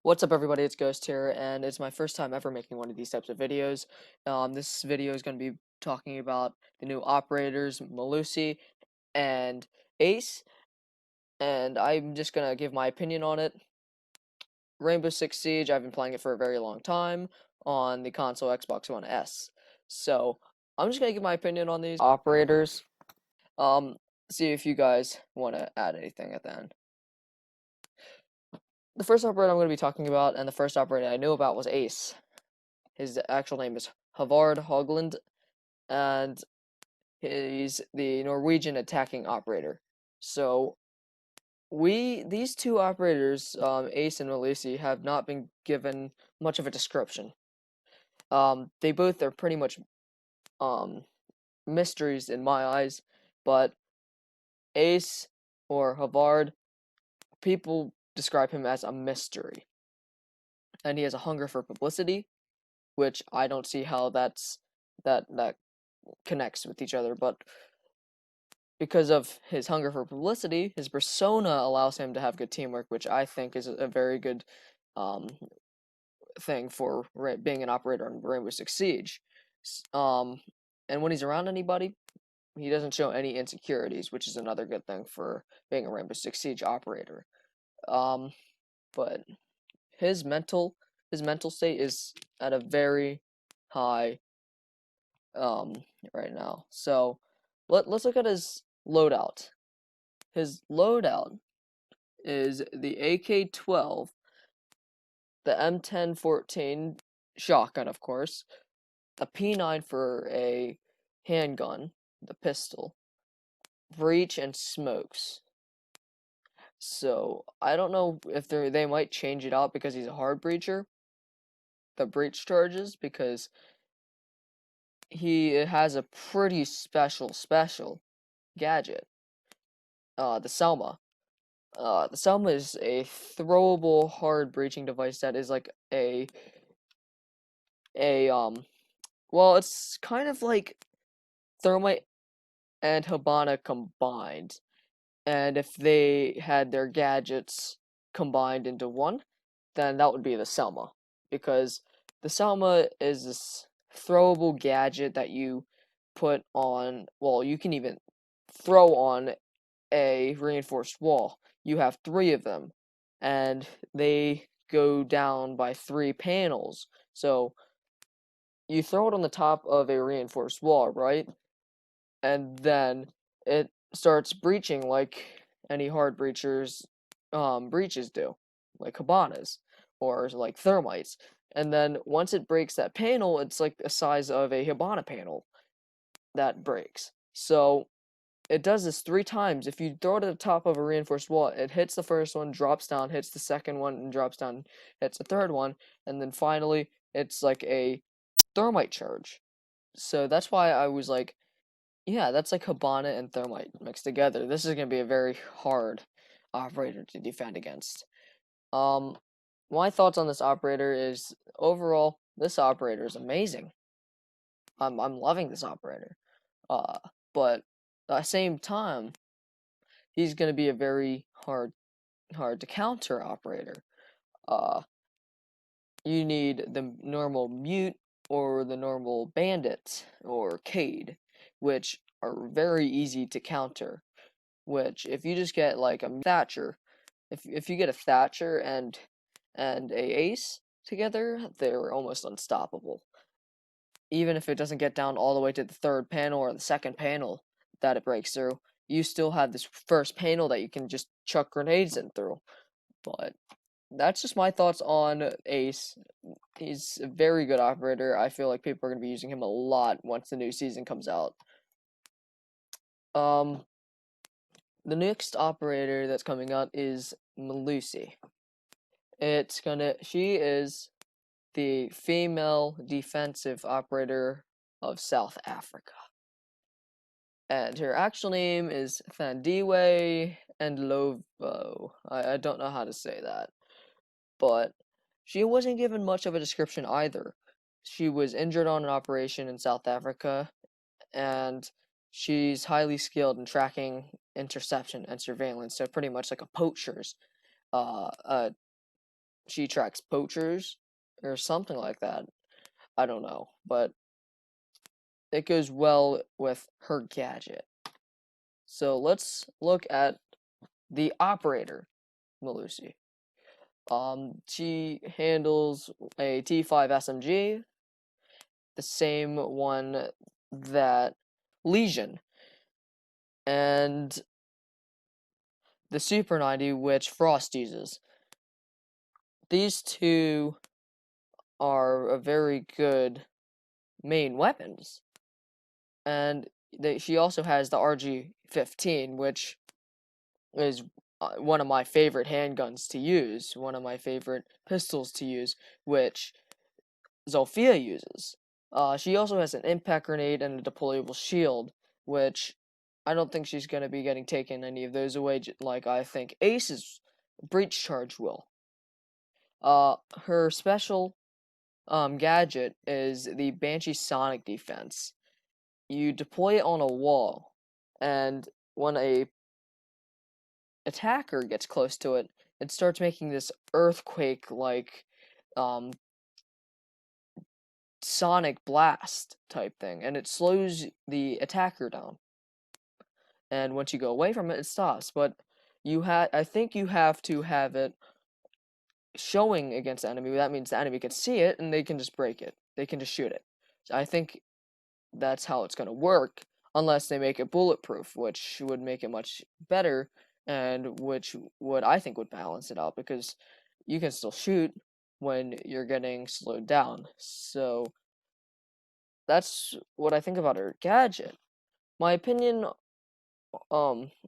What's up, everybody? It's Ghost here, and it's my first time ever making one of these types of videos. This video is going to be talking about the new operators, Melusi and Ace, and I'm just going to give my opinion on it. Rainbow Six Siege, I've been playing it for a very long time on the console Xbox One S. So, I'm just going to give my opinion on these operators. Um, See if you guys want to add anything at the end. The first operator I'm going to be talking about, and the first operator I knew about, was Ace. His actual name is Havard Hogland, and he's the Norwegian attacking operator. So these two operators, Ace and Melusi, have not been given much of a description. They both are pretty much um, mysteries in my eyes, but Ace or Havard, people describe him as a mystery, and he has a hunger for publicity, which I don't see how that connects with each other, but because of his hunger for publicity, his persona allows him to have good teamwork, which I think is a very good um, thing for being an operator on Rainbow Six Siege. Um, and when he's around anybody, he doesn't show any insecurities, which is another good thing for being a Rainbow Six Siege operator. Um, but his mental his mental state is at a very high um, right now. So let's look at his loadout. His loadout is the AK-12, the M1014 shotgun, of course, a P9 for a handgun, the pistol, breach, and smokes. So I don't know if they might change it out because he's a hard breacher, the breach charges, because he has a pretty special gadget, the Selma. The Selma is a throwable hard breaching device that is like a well, it's kind of like Thermite and Hibana combined. And if they had their gadgets combined into one, then that would be the Selma. Because the Selma is this throwable gadget that you put on, well, you can even throw on a reinforced wall. You have three of them, and they go down by three panels. So you throw it on the top of a reinforced wall, right? And then it starts breaching like any hard breaches do, like Cabanas or like thermites. And then once it breaks that panel, it's like the size of a Hibana panel that breaks. So it does this three times. If you throw it at the top of a reinforced wall, it hits the first one, drops down, hits the second one, and drops down, hits the third one, and then finally it's like a thermite charge. So that's why I was like, yeah, that's like Hibana and Thermite mixed together. This is going to be a very hard operator to defend against. Um, my thoughts on this operator is overall, this operator is amazing. I'm loving this operator. Uh, but at the same time, he's going to be a very hard to counter operator. Uh, you need the normal mute or the normal bandit or Cade, which are very easy to counter. Which if you just get like a Thatcher, if you get a Thatcher and a Ace together, they're almost unstoppable. Even if it doesn't get down all the way to the third panel or the second panel that it breaks through, you still have this first panel that you can just chuck grenades in through. But that's just my thoughts on Ace. He's a very good operator. I feel like people are going to be using him a lot once the new season comes out. Um, the next operator that's coming up is Melusi. She is the female defensive operator of South Africa. And her actual name is Thandiwe Ndlovu. I don't know how to say that. But she wasn't given much of a description either. She was injured on an operation in South Africa, and she's highly skilled in tracking, interception, and surveillance. So pretty much like a poacher's uh, uh, she tracks poachers or something like that. I don't know, but it goes well with her gadget. So let's look at the operator, Melusi. She handles a T5 SMG, the same one that Lesion, and the Super 90, which Frost uses. These two are a very good main weapons. And she also has the RG-15, which is one of my favorite handguns to use, one of my favorite pistols to use, which Zofia uses. She also has an impact grenade and a deployable shield, which I don't think she's going to be getting taken any of those away, like I think Ace's breach charge will. Her special gadget is the Banshee Sonic Defense. You deploy it on a wall, and when a attacker gets close to it, it starts making this earthquake-like um, sonic blast type thing, and it slows the attacker down. And once you go away from it, it stops. But I think you have to have it showing against the enemy. That means the enemy can see it, and they can just break it. They can just shoot it. So I think that's how it's going to work, unless they make it bulletproof, which would make it much better, and which would, I think, would balance it out, because you can still shoot when you're getting slowed down. So that's what I think about her gadget. My opinion,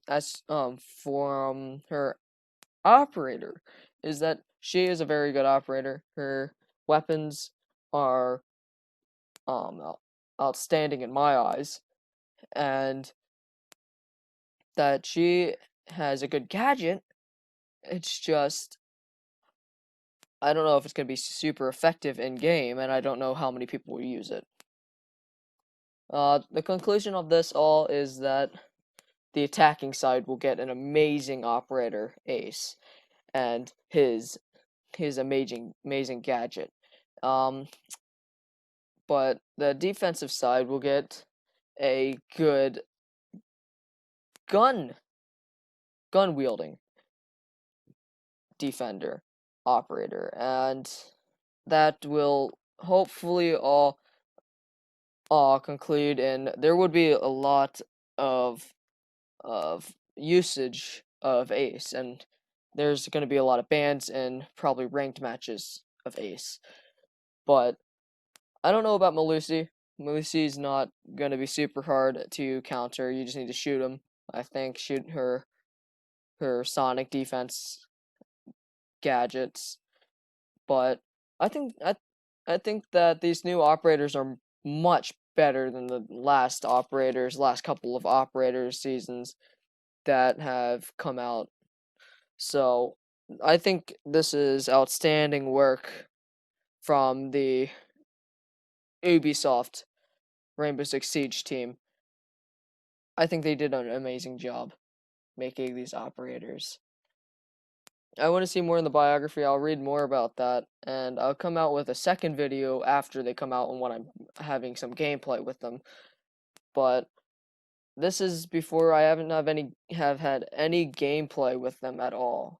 as from her operator, is that she is a very good operator. Her weapons are outstanding in my eyes, and that she has a good gadget. It's just, I don't know if it's going to be super effective in game, and I don't know how many people will use it. The conclusion of this all is that the attacking side will get an amazing operator, Ace, and his amazing gadget. But the defensive side will get a good gun wielding defender operator, and that will hopefully all conclude, and there would be a lot of usage of Ace, and there's going to be a lot of bans and probably ranked matches of Ace. But I don't know about Melusi. Melusi's not going to be super hard to counter. You just need to shoot him. I think shoot her sonic defense gadgets. But I think that these new operators are much better than the last couple of operators seasons that have come out. So I think this is outstanding work from the Ubisoft Rainbow Six Siege team. I think they did an amazing job making these operators. I want to see more in the biography. I'll read more about that, and I'll come out with a second video after they come out and when I'm having some gameplay with them. But this is before I haven't have had any gameplay with them at all.